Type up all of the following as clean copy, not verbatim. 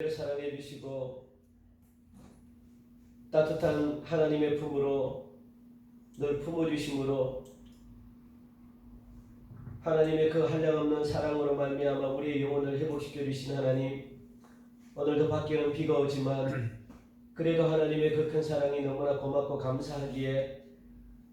사랑해 주시고 따뜻한 하나님의 품으로 늘 품어주심으로 하나님의 그 한량없는 사랑으로 말미암아 우리의 영혼을 회복시켜 주신 하나님, 오늘도 밖에는 비가 오지만 그래도 하나님의 그 큰 사랑이 너무나 고맙고 감사하기에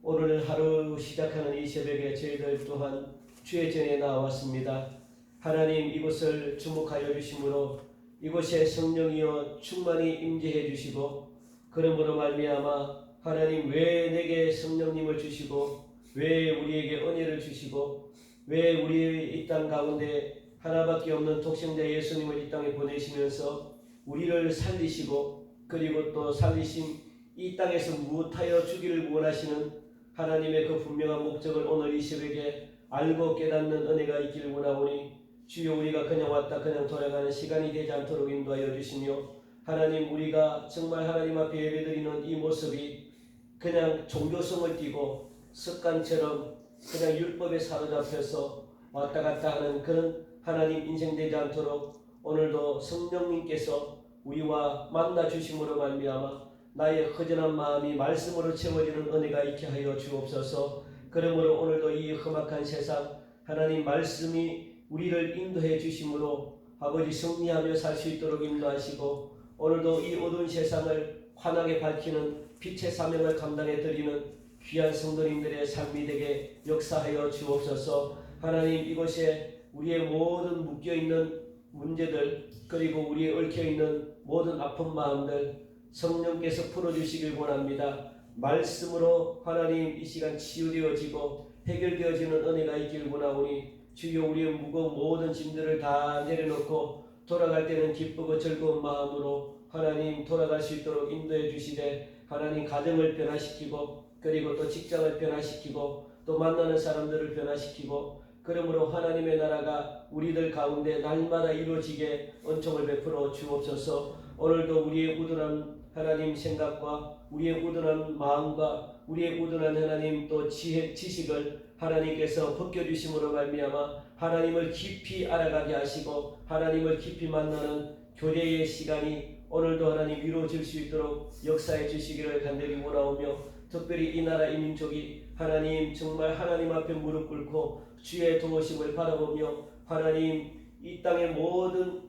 오늘 하루 시작하는 이 새벽에 저희들 또한 주의 전에 나왔습니다. 하나님, 이곳을 주목하여 주심으로 이곳에 성령이여 충만히 임재해 주시고, 그러므로 말미암아 하나님, 왜 내게 성령님을 주시고 왜 우리에게 은혜를 주시고 왜 우리 이 땅 가운데 하나밖에 없는 독생자 예수님을 이 땅에 보내시면서 우리를 살리시고 그리고 또 살리신 이 땅에서 무엇하여 주기를 원하시는 하나님의 그 분명한 목적을 오늘 이 새벽에 알고 깨닫는 은혜가 있기를 원하오니, 주여, 우리가 그냥 왔다 그냥 돌아가는 시간이 되지 않도록 인도하여 주시며, 하나님, 우리가 정말 하나님 앞에 예배드리는 이 모습이 그냥 종교성을 띠고 습관처럼 그냥 율법에 사로잡혀서 왔다 갔다 하는 그런 하나님 인생 되지 않도록 오늘도 성령님께서 우리와 만나 주심으로 말미암아 나의 허전한 마음이 말씀으로 채워지는 은혜가 있게 하여 주옵소서. 그러므로 오늘도 이 험악한 세상 하나님 말씀이 우리를 인도해 주심으로 아버지 승리하며 살 수 있도록 인도하시고, 오늘도 이 어두운 세상을 환하게 밝히는 빛의 사명을 감당해 드리는 귀한 성도님들의 삶이 되게 역사하여 주옵소서. 하나님, 이곳에 우리의 모든 묶여있는 문제들 그리고 우리의 얽혀있는 모든 아픈 마음들 성령께서 풀어주시길 원합니다. 말씀으로 하나님 이 시간 치유되어지고 해결되어지는 은혜가 있길 원하오니, 주여, 우리의 무거운 모든 짐들을 다 내려놓고 돌아갈 때는 기쁘고 즐거운 마음으로 하나님 돌아갈 수 있도록 인도해 주시되, 하나님 가정을 변화시키고 그리고 또 직장을 변화시키고 또 만나는 사람들을 변화시키고, 그러므로 하나님의 나라가 우리들 가운데 날마다 이루어지게 은총을 베풀어 주옵소서. 오늘도 우리의 우둔한 하나님 생각과 우리의 우둔한 마음과 우리의 우둔한 하나님 또 지식을 하나님께서 벗겨주심으로 말미암아 하나님을 깊이 알아가게 하시고 하나님을 깊이 만나는 교제의 시간이 오늘도 하나님 이루어질 수 있도록 역사해 주시기를 간절히 원하오며, 특별히 이 나라 이 민족이 하나님 정말 하나님 앞에 무릎 꿇고 주의 도우심을 바라보며 하나님 이 땅의 모든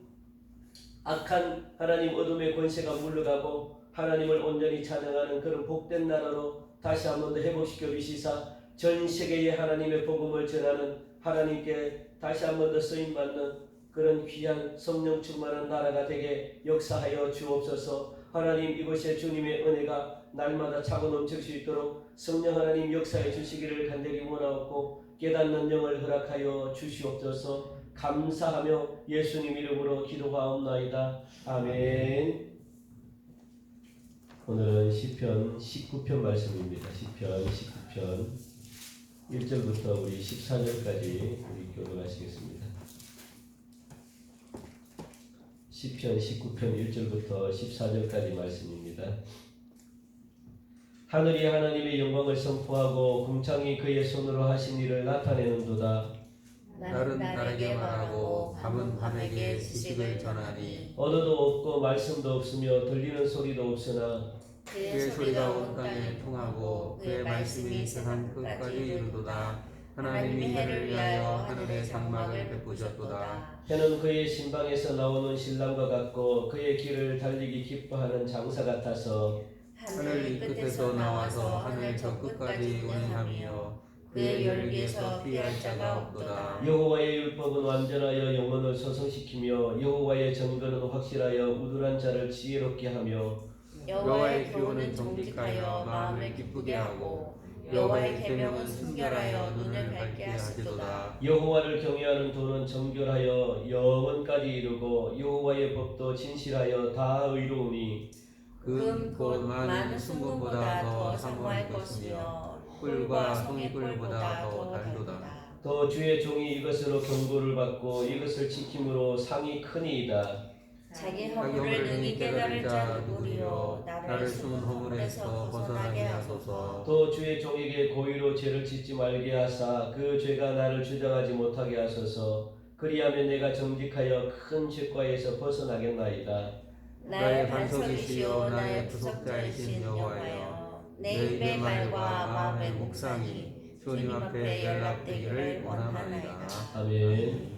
악한 하나님 어둠의 권세가 물러가고 하나님을 온전히 찬양하는 그런 복된 나라로 다시 한 번 더 회복시켜 주시사 전 세계에 하나님의 복음을 전하는 하나님께 다시 한 번 더 쓰임받는 그런 귀한 성령 충만한 나라가 되게 역사하여 주옵소서. 하나님, 이곳에 주님의 은혜가 날마다 차고 넘칠 수 있도록 성령 하나님 역사해 주시기를 간절히 원하옵고 깨닫는 영을 허락하여 주시옵소서. 감사하며 예수님 이름으로 기도하옵나이다. 아멘. 오늘은 시편 19편 말씀입니다. 시편 19편 1절부터 우리 14절까지 우리 교독하시겠습니다. 시편 19편 1절부터 14절까지 말씀입니다. 하늘이 하나님의 영광을 선포하고 궁창이 그의 손으로 하신 일을 나타내는도다. 날은 날에게 말하고 밤은 밤에게 지식을 전하니, 언어도 없고 말씀도 없으며 들리는 소리도 없으나 그의 소리가 온 땅에 통하고 그의 말씀이 세상 끝까지 이르도다. 하나님이 해를 위하여 하늘의 장막을 베푸셨도다. 해는 그의 신방에서 나오는 신랑과 같고 그의 길을 달리기 기뻐하는 장사 같아서 하늘 이 끝에서 나와서 하늘 저 끝까지 운행하며 그의 열기에서 피할 자가 없도다. 여호와의 율법은 완전하여 영혼을 소성시키며 여호와의 정근은 확실하여 우둔한 자를 지혜롭게 하며 여호와의 교훈은 정직하여 마음을 기쁘게 하고 여호와의 계명은 순결하여 눈을 밝게 하시도다. 여호와를 경외하는 도는 정결하여 영원까지 이르고 여호와의 법도 진실하여 다 의로우니 금 곧 많은 순금보다 더 사모할 것이며 꿀과 송이꿀보다 더 달도다. 또 주의 종이 이것으로 경고를 받고 이것을 지킴으로 상이 크니이다. 자기 허물을 능히 깨달을 자 누구리요. 나를 숨은 허물에서 벗어나게 하소서. 또 주의 종에게 고의로 죄를 짓지 말게 하사 그 죄가 나를 주장하지 못하게 하소서. 그리하면 내가 정직하여 큰 죄과에서 벗어나겠나이다. 나의 반석이시요 나의 구속자이신 여호와여, 내 입의 말과 마음의 묵상이 주님 앞에 연락되기를 원하나이다. 아멘.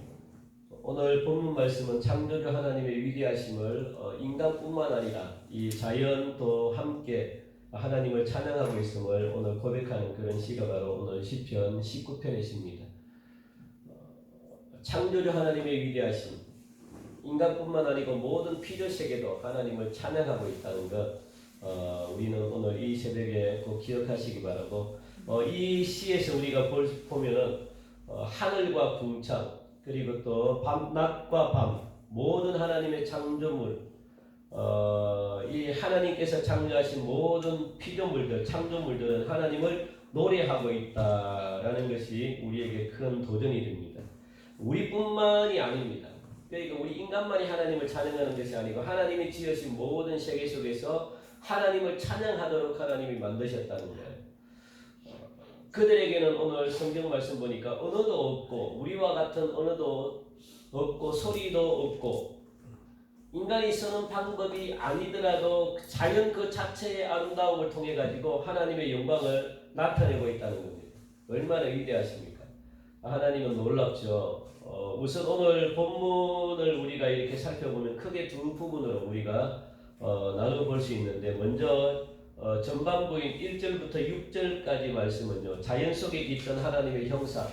오늘 본문 말씀은 창조주 하나님의 위대하심을 인간뿐만 아니라 이 자연도 함께 하나님을 찬양하고 있음을 오늘 고백하는 그런 시가 바로 오늘 시편 19편의 시입니다. 창조주 하나님의 위대하심, 인간뿐만 아니고 모든 피조세계도 하나님을 찬양하고 있다는 것, 우리는 오늘 이 새벽에 꼭 기억하시기 바라고, 이 시에서 우리가 보면은 하늘과 궁창, 그리고 또 낮과 밤, 모든 하나님의 창조물, 이 하나님께서 창조하신 모든 피조물들, 창조물들은 하나님을 노래하고 있다라는 것이 우리에게 큰 도전이 됩니다. 우리뿐만이 아닙니다. 그러니까 우리 인간만이 하나님을 찬양하는 것이 아니고 하나님이 지으신 모든 세계 속에서 하나님을 찬양하도록 하나님이 만드셨다는 거예요. 그들에게는 오늘 성경 말씀 보니까 언어도 없고 우리와 같은 언어도 없고 소리도 없고 인간이 쓰는 방법이 아니더라도 자연 그 자체의 아름다움을 통해 가지고 하나님의 영광을 나타내고 있다는 겁니다. 얼마나 위대하십니까? 하나님은 놀랍죠. 우선 오늘 본문을 우리가 이렇게 살펴보면 크게 두 부분으로 우리가 나눠볼 수 있는데, 먼저 전반부인 1절부터 6절까지 말씀은요, 자연 속에 깃든 하나님의 형상,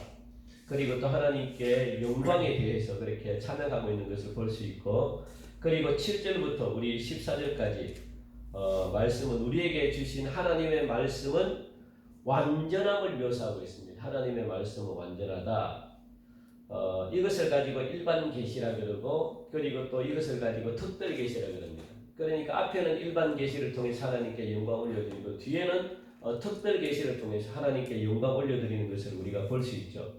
그리고 또 하나님께 영광에 대해서 그렇게 찬양하고 있는 것을 볼 수 있고, 그리고 7절부터 우리 14절까지 말씀은 우리에게 주신 하나님의 말씀은 완전함을 묘사하고 있습니다. 하나님의 말씀은 완전하다. 이것을 가지고 일반 계시라 그러고, 그리고 또 이것을 가지고 특별 계시라 그럽니다. 그러니까 앞에는 일반 계시를 통해서 하나님께 영광 올려드리고, 뒤에는 특별 계시를 통해서 하나님께 영광 올려드리는 것을 우리가 볼 수 있죠.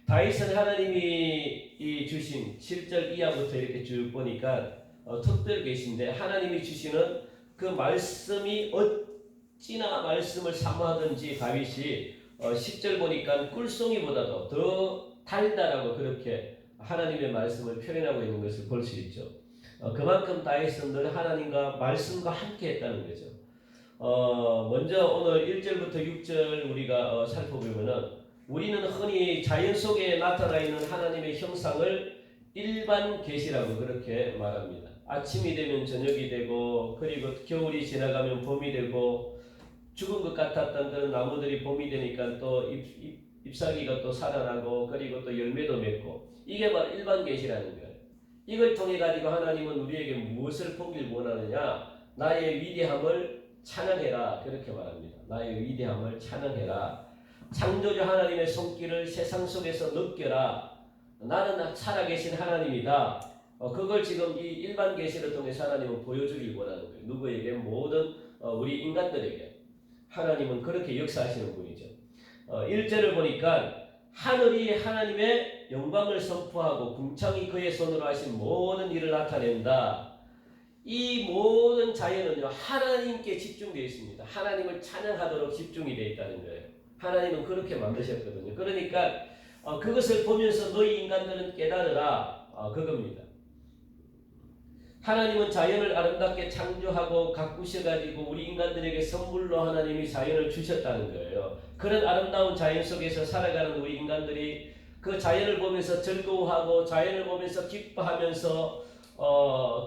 다윗은 하나님이 주신 7절 이하부터 이렇게 쭉 보니까 특별 계시인데, 하나님이 주시는 그 말씀이 어찌나 말씀을 사모하든지 다윗이 10절 보니까 꿀송이보다도 더 달달하고 그렇게 하나님의 말씀을 표현하고 있는 것을 볼 수 있죠. 그만큼 다윗은 늘 하나님과 말씀과 함께 했다는 거죠. 먼저 오늘 1절부터 6절 우리가 살펴보면은, 우리는 흔히 자연 속에 나타나 있는 하나님의 형상을 일반 계시라고 그렇게 말합니다. 아침이 되면 저녁이 되고, 그리고 겨울이 지나가면 봄이 되고, 죽은 것 같았던 그런 나무들이 봄이 되니까 또 잎사귀가 또 살아나고, 그리고 또 열매도 맺고, 이게 바로 일반 계시라는 거예요. 이걸 통해 가지고 하나님은 우리에게 무엇을 보길 원하느냐? 나의 위대함을 찬양해라, 그렇게 말합니다. 나의 위대함을 찬양해라. 창조주 하나님의 손길을 세상 속에서 느껴라. 나는 살아계신 하나님이다. 그걸 지금 이 일반 계시를 통해서 하나님은 보여주길 원하는 거예요. 누구에게? 모든 우리 인간들에게. 하나님은 그렇게 역사하시는 분이죠. 1절을 보니까 하늘이 하나님의 영광을 선포하고 궁창이 그의 손으로 하신 모든 일을 나타낸다. 이 모든 자연은요, 하나님께 집중되어 있습니다. 하나님을 찬양하도록 집중이 되어 있다는 거예요. 하나님은 그렇게 만드셨거든요. 그러니까 그것을 보면서 너희 인간들은 깨달으라, 그겁니다. 하나님은 자연을 아름답게 창조하고 가꾸셔가지고 우리 인간들에게 선물로 하나님이 자연을 주셨다는 거예요. 그런 아름다운 자연 속에서 살아가는 우리 인간들이 그 자연을 보면서 즐거워하고 자연을 보면서 기뻐하면서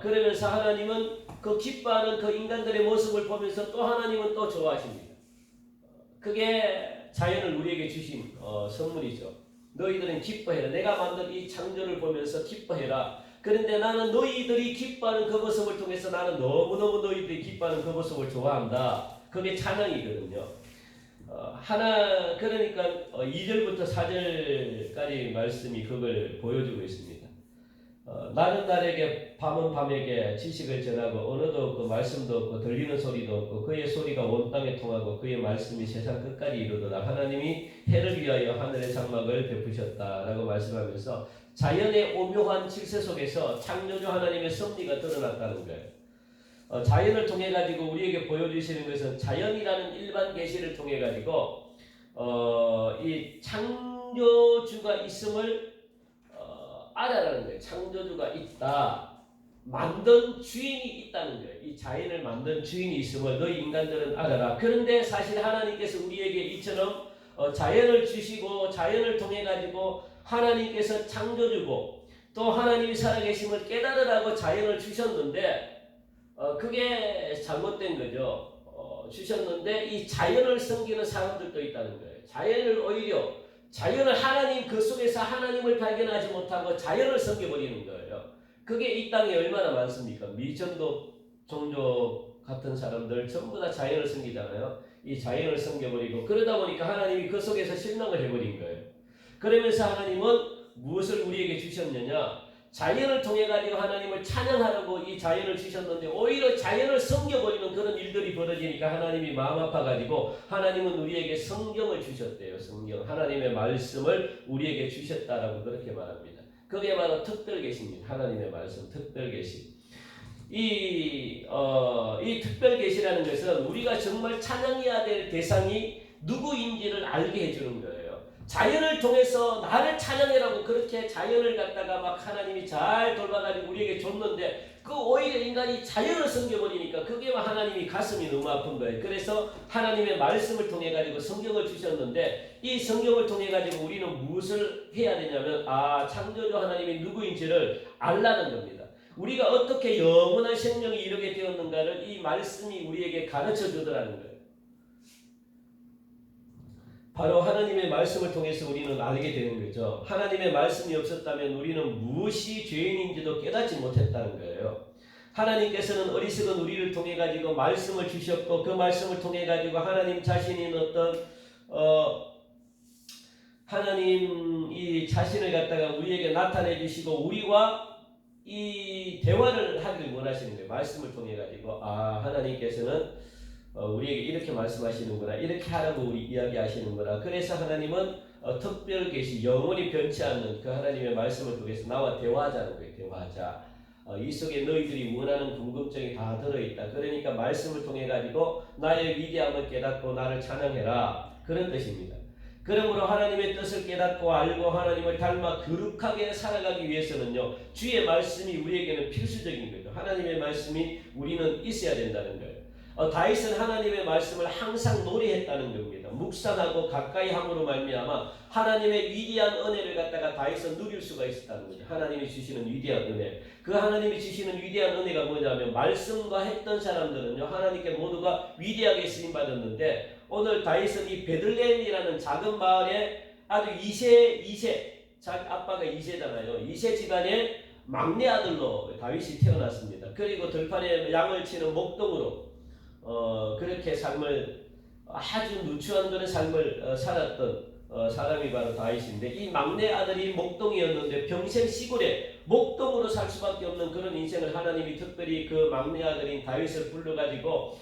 그러면서 하나님은 그 기뻐하는 그 인간들의 모습을 보면서 또 하나님은 또 좋아하십니다. 그게 자연을 우리에게 주신 선물이죠. 너희들은 기뻐해라. 내가 만든 이 창조를 보면서 기뻐해라. 그런데 나는 너희들이 기뻐하는 그 모습을 통해서 나는 너무너무 너희들이 기뻐하는 그 모습을 좋아한다. 그게 찬양이거든요. 그러니까 2절부터 4절까지 말씀이 그걸 보여주고 있습니다. 날은 날에게 밤은 밤에게 지식을 전하고 언어도 없고 말씀도 없고 들리는 소리도 없고 그의 소리가 온 땅에 통하고 그의 말씀이 세상 끝까지 이르도다. 하나님이 해를 위하여 하늘의 장막을 베푸셨다라고 말씀하면서 자연의 오묘한 질서 속에서 창조주 하나님의 섭리가 드러났다는 거예요. 자연을 통해 가지고 우리에게 보여주시는 것은 자연이라는 일반 계시를 통해 가지고 이 창조주가 있음을 알아라는 거예요. 창조주가 있다. 만든 주인이 있다는 거예요. 이 자연을 만든 주인이 있음을 너희 인간들은 알아라. 그런데 사실 하나님께서 우리에게 이처럼 자연을 주시고 자연을 통해 가지고 하나님께서 창조주고 또 하나님이 살아계심을 깨달으라고 자연을 주셨는데 그게 잘못된 거죠. 주셨는데 이 자연을 섬기는 사람들도 있다는 거예요. 자연을 오히려 자연을 하나님 그 속에서 하나님을 발견하지 못하고 자연을 섬겨버리는 거예요. 그게 이 땅에 얼마나 많습니까? 미전도 종족 같은 사람들 전부 다 자연을 섬기잖아요. 이 자연을 섬겨버리고 그러다 보니까 하나님이 그 속에서 실망을 해버린 거예요. 그러면서 하나님은 무엇을 우리에게 주셨느냐? 자연을 통해 가지고 하나님을 찬양하라고 이 자연을 주셨는데 오히려 자연을 섬겨버리는 그런 일들이 벌어지니까 하나님이 마음 아파가지고 하나님은 우리에게 성경을 주셨대요. 성경 하나님의 말씀을 우리에게 주셨다라고 그렇게 말합니다. 그게 바로 특별계시입니다. 하나님의 말씀 특별계시. 이 특별계시라는 것은 우리가 정말 찬양해야 될 대상이 누구인지를 알게 해주는 거예요. 자연을 통해서 나를 찬양해라고 그렇게 자연을 갖다가 막 하나님이 잘 돌봐가지고 우리에게 줬는데 그 오히려 인간이 자연을 섬겨버리니까 그게 하나님이 가슴이 너무 아픈 거예요. 그래서 하나님의 말씀을 통해 가지고 성경을 주셨는데 이 성경을 통해 가지고 우리는 무엇을 해야 되냐면 창조주 하나님이 누구인지를 알라는 겁니다. 우리가 어떻게 영원한 생명이 이르게 되었는가를 이 말씀이 우리에게 가르쳐 주더라는 거예요. 바로 하나님의 말씀을 통해서 우리는 알게 되는 거죠. 하나님의 말씀이 없었다면 우리는 무엇이 죄인인지도 깨닫지 못했다는 거예요. 하나님께서는 어리석은 우리를 통해 가지고 말씀을 주셨고 그 말씀을 통해 가지고 하나님 자신이 어떤 하나님 이 자신을 갖다가 우리에게 나타내 주시고 우리와 이 대화를 하기를 원하시는 거예요. 말씀을 통해 가지고 하나님께서는 우리에게 이렇게 말씀하시는구나, 이렇게 하라고 우리 이야기하시는구나. 그래서 하나님은 특별 계시, 영원히 변치 않는 그 하나님의 말씀을 통해서 나와 대화하자는 거예요. 대화하자. 이 속에 너희들이 원하는 궁금증이 다 들어있다. 그러니까 말씀을 통해 가지고 나의 위대함을 깨닫고 나를 찬양해라. 그런 뜻입니다. 그러므로 하나님의 뜻을 깨닫고 알고 하나님을 닮아 거룩하게 살아가기 위해서는요, 주의 말씀이 우리에게는 필수적인 거죠. 하나님의 말씀이 우리는 있어야 된다는 거예요. 다윗은 하나님의 말씀을 항상 노래했다는 겁니다. 묵상하고 가까이 함으로 말미암아 하나님의 위대한 은혜를 갖다가 다윗은 누릴 수가 있었다는 거죠. 하나님이 주시는 위대한 은혜. 그 하나님이 주시는 위대한 은혜가 뭐냐면 말씀과 했던 사람들은요, 하나님께 모두가 위대하게 쓰임 받았는데 오늘 다윗은 이 베들레헴이라는 작은 마을에 아주 이세 아빠가 이세잖아요. 이세 집안의 막내 아들로 다윗이 태어났습니다. 그리고 들판에 양을 치는 목동으로 그렇게 삶을 아주 누추한 그런 삶을 살았던 사람이 바로 다윗인데 이 막내 아들이 목동이었는데 평생 시골에 목동으로 살 수밖에 없는 그런 인생을 하나님이 특별히 그 막내 아들인 다윗을 불러가지고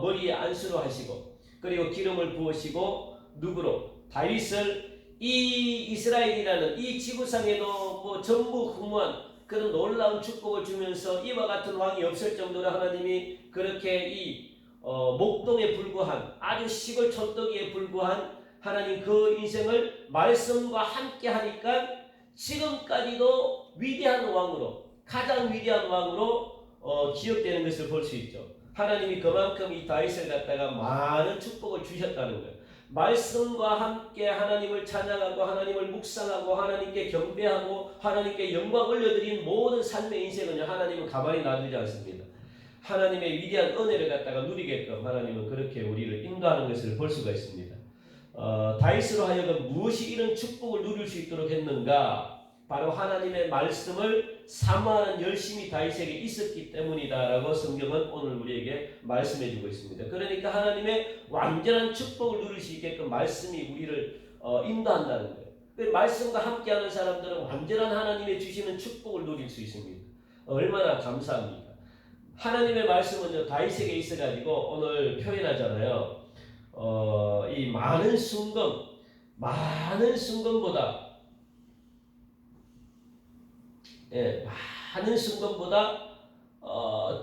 머리에 안수로 하시고 그리고 기름을 부으시고 누구로? 다윗을 이 이스라엘이라는 이 지구상에도 뭐 전무후무한 그런 놀라운 축복을 주면서 이와 같은 왕이 없을 정도로 하나님이 그렇게 이 목동에 불과한 아주 시골 촌떡이에 불과한 하나님 그 인생을 말씀과 함께 하니까 지금까지도 위대한 왕으로 가장 위대한 왕으로 기억되는 것을 볼 수 있죠. 하나님이 그만큼 이 다윗을 갖다가 많은 축복을 주셨다는 거예요. 말씀과 함께 하나님을 찬양하고 하나님을 묵상하고 하나님께 경배하고 하나님께 영광 올려드린 모든 삶의 인생은 하나님은 가만히 놔두지 않습니다. 하나님의 위대한 은혜를 갖다가 누리게끔 하나님은 그렇게 우리를 인도하는 것을 볼 수가 있습니다. 다윗으로 하여금 무엇이 이런 축복을 누릴 수 있도록 했는가? 바로 하나님의 말씀을 사모하는 열심이 다윗에게 있었기 때문이다라고 성경은 오늘 우리에게 말씀해주고 있습니다. 그러니까 하나님의 완전한 축복을 누릴 수 있게끔 말씀이 우리를 인도한다는 거예요. 말씀과 함께하는 사람들은 완전한 하나님의 주시는 축복을 누릴 수 있습니다. 얼마나 감사합니까? 하나님의 말씀은 다윗에게 있어가지고 오늘 표현하잖아요. 이 많은 순금보다 많은 순금보다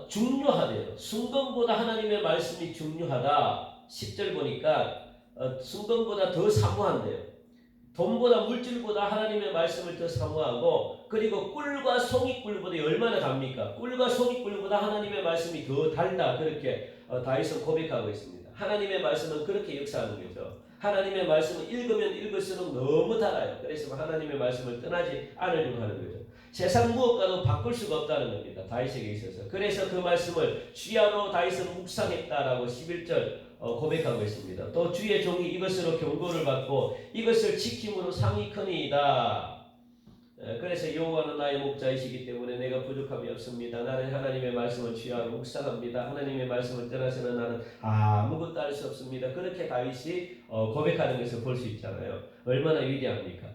중요하대요. 순금보다 하나님의 말씀이 중요하다. 10절 보니까 순금보다 더 사모한대요. 돈보다 물질보다 하나님의 말씀을 더 사모하고 그리고 꿀과 송이꿀보다 얼마나 답니까? 꿀과 송이꿀보다 하나님의 말씀이 더 달다. 그렇게 다윗은 고백하고 있습니다. 하나님의 말씀은 그렇게 역사하는 거죠. 하나님의 말씀은 읽으면 읽을수록 너무 달아요. 그래서 하나님의 말씀을 떠나지 않으려고 하는 거죠. 세상 무엇과도 바꿀 수가 없다는 겁니다. 다윗에게 있어서. 그래서 그 말씀을 주야로 다윗은 묵상했다라고 11절 고백하고 있습니다. 또 주의 종이 이것으로 경고를 받고 이것을 지킴으로 상이 크니이다. 그래서 여호와는 나의 목자이시기 때문에 내가 부족함이 없습니다. 나는 하나님의 말씀을 주야로 묵상합니다. 하나님의 말씀을 떠나서는 나는 아무것도 할 수 없습니다. 그렇게 다윗이 고백하는 것을 볼 수 있잖아요. 얼마나 위대합니까?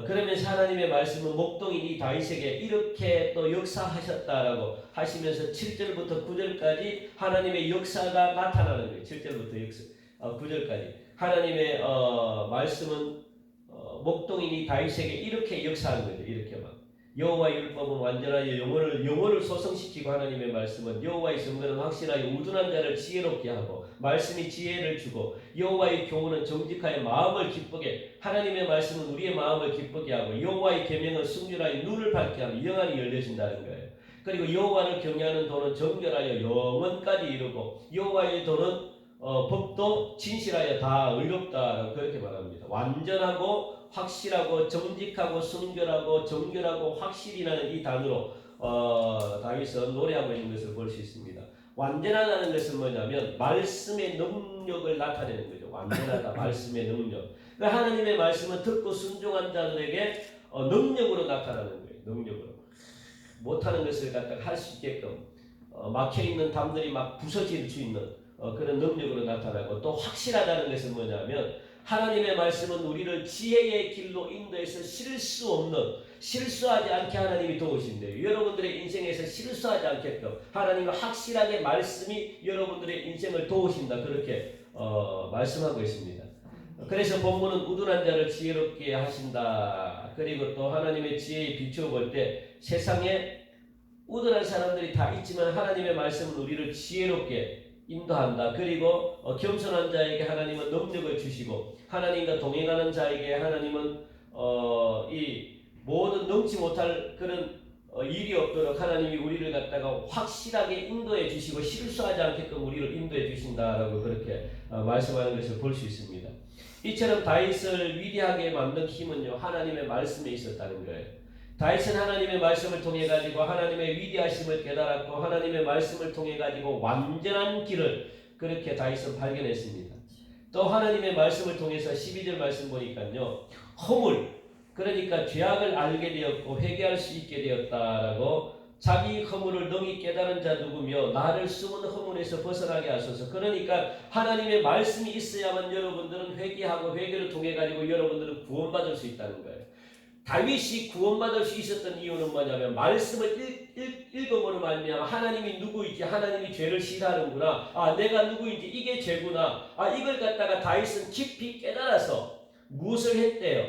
그러면서 하나님의 말씀은 목동인 이 다윗에게 이렇게 또 역사하셨다라고 하시면서 7절부터 9절까지 하나님의 역사가 나타나는 거예요. 7절부터 9절까지 하나님의 말씀은 목동인이 다윗에게 이렇게 역사하는 거죠. 이렇게 막 여호와의 율법은 완전하여 영혼을 소성시키고 하나님의 말씀은 여호와의 증거는 확실하여 우둔한 자를 지혜롭게 하고 말씀이 지혜를 주고 여호와의 교훈은 정직하여 마음을 기쁘게 하나님의 말씀은 우리의 마음을 기쁘게 하고 여호와의 계명은 순결하여 눈을 밝게 하며 영안이 열려진다는 거예요. 그리고 여호와를 경외하는 도는 정결하여 영원까지 이루고 여호와의 도는 법도 진실하여 다 의롭다라고 그렇게 말합니다. 완전하고 확실하고 정직하고 순결하고 정결하고 확실이라는 이 단어로 다윗은 노래하고 있는 것을 볼 수 있습니다. 완전하다는 것은 뭐냐면 말씀의 능력을 나타내는 거죠. 완전하다 말씀의 능력. 그러니까 하나님의 말씀은 듣고 순종한 자들에게 능력으로 나타나는 거예요. 능력으로 못하는 것을 갖다가 할 수 있게끔 막혀있는 담들이 막 부서질 수 있는 그런 능력으로 나타나고 또 확실하다는 것은 뭐냐면 하나님의 말씀은 우리를 지혜의 길로 인도해서 실수하지 않게 하나님이 도우신대요. 여러분들의 인생에서 실수하지 않게끔 하나님은 확실하게 말씀이 여러분들의 인생을 도우신다. 그렇게 말씀하고 있습니다. 그래서 본문은 우둔한 자를 지혜롭게 하신다. 그리고 또 하나님의 지혜에 비추어 볼 때 세상에 우둔한 사람들이 다 있지만 하나님의 말씀은 우리를 지혜롭게 인도한다. 그리고 겸손한 자에게 하나님은 능력을 주시고 하나님과 동행하는 자에게 하나님은 이 모든 능치 못할 그런 일이 없도록 하나님이 우리를 갖다가 확실하게 인도해 주시고 실수하지 않게끔 우리를 인도해 주신다라고 그렇게 말씀하는 것을 볼 수 있습니다. 이처럼 다윗을 위대하게 만든 힘은요 하나님의 말씀에 있었다는 거예요. 다윗은 하나님의 말씀을 통해 가지고 하나님의 위대하심을 깨달았고 하나님의 말씀을 통해 가지고 완전한 길을 그렇게 다윗은 발견했습니다. 또 하나님의 말씀을 통해서 12절 말씀 보니까요 허물 그러니까 죄악을 알게 되었고 회개할 수 있게 되었다라고 자기 허물을 능히 깨달은 자 누구며 나를 숨은 허물에서 벗어나게 하소서. 그러니까 하나님의 말씀이 있어야만 여러분들은 회개하고 회개를 통해 가지고 여러분들은 구원받을 수 있다는 거예요. 다윗이 구원받을 수 있었던 이유는 뭐냐면 말씀을 읽음으로 말미암아 하나님이 누구인지 하나님이 죄를 싫어하는구나. 내가 누구인지 이게 죄구나. 이걸 갖다가 다윗은 깊이 깨달아서 무엇을 했대요?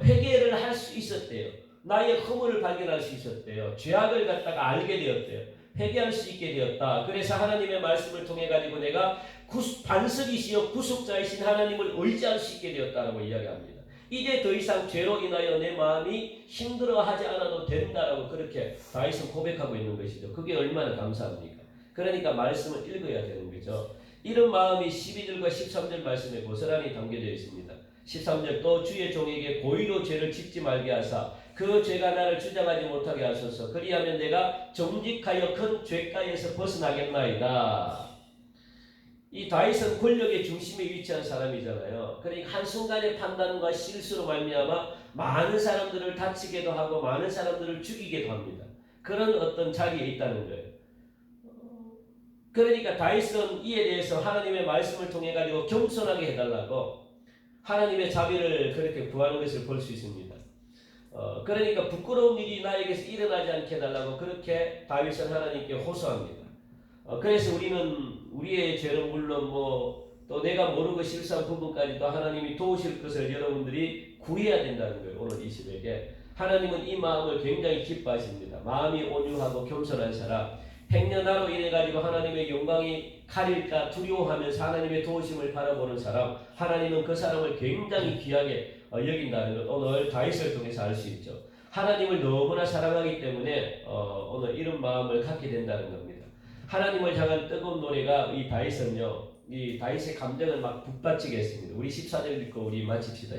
회개를 할 수 있었대요. 나의 허물을 발견할 수 있었대요. 죄악을 갖다가 알게 되었대요. 회개할 수 있게 되었다. 그래서 하나님의 말씀을 통해 가지고 내가 반석이시여 구속자이신 하나님을 의지할 수 있게 되었다라고 이야기합니다. 이제 더 이상 죄로 인하여 내 마음이 힘들어하지 않아도 된다라고 그렇게 다윗은 고백하고 있는 것이죠. 그게 얼마나 감사합니까? 그러니까 말씀을 읽어야 되는 거죠. 이런 마음이 12절과 13절 말씀에 고스란히 담겨져 있습니다. 13절 또 주의 종에게 고의로 죄를 짓지 말게 하사 그 죄가 나를 주장하지 못하게 하소서. 그리하면 내가 정직하여 큰 죄가에서 벗어나겠나이다. 이 다윗은 권력의 중심에 위치한 사람이잖아요. 그러니까 한순간의 판단과 실수로 말미암아 많은 사람들을 다치게도 하고 많은 사람들을 죽이게도 합니다. 그런 어떤 자리에 있다는 거예요. 그러니까 다윗은 이에 대해서 하나님의 말씀을 통해 가지고 겸손하게 해달라고 하나님의 자비를 그렇게 구하는 것을 볼 수 있습니다. 그러니까 부끄러운 일이 나에게서 일어나지 않게 해달라고 그렇게 다윗은 하나님께 호소합니다. 그래서 우리는 우리의 죄는 물론 또 내가 모르고 실수한 부분까지도 하나님이 도우실 것을 여러분들이 구해야 된다는 거예요. 오늘 이 시대에 하나님은 이 마음을 굉장히 기뻐하십니다. 마음이 온유하고 겸손한 사람, 행여나로 인해 가지고 하나님의 영광이 가릴까 두려워하면서 하나님의 도우심을 바라보는 사람, 하나님은 그 사람을 굉장히 귀하게 여긴다는 것 오늘 다윗을 통해서 알 수 있죠. 하나님을 너무나 사랑하기 때문에 오늘 이런 마음을 갖게 된다는 겁니다. 하나님을 향한 뜨거운 노래가 이 다윗은요, 이 다윗의 감정을 막 북받치게 했습니다. 우리 14절 읽고 우리 마칩시다.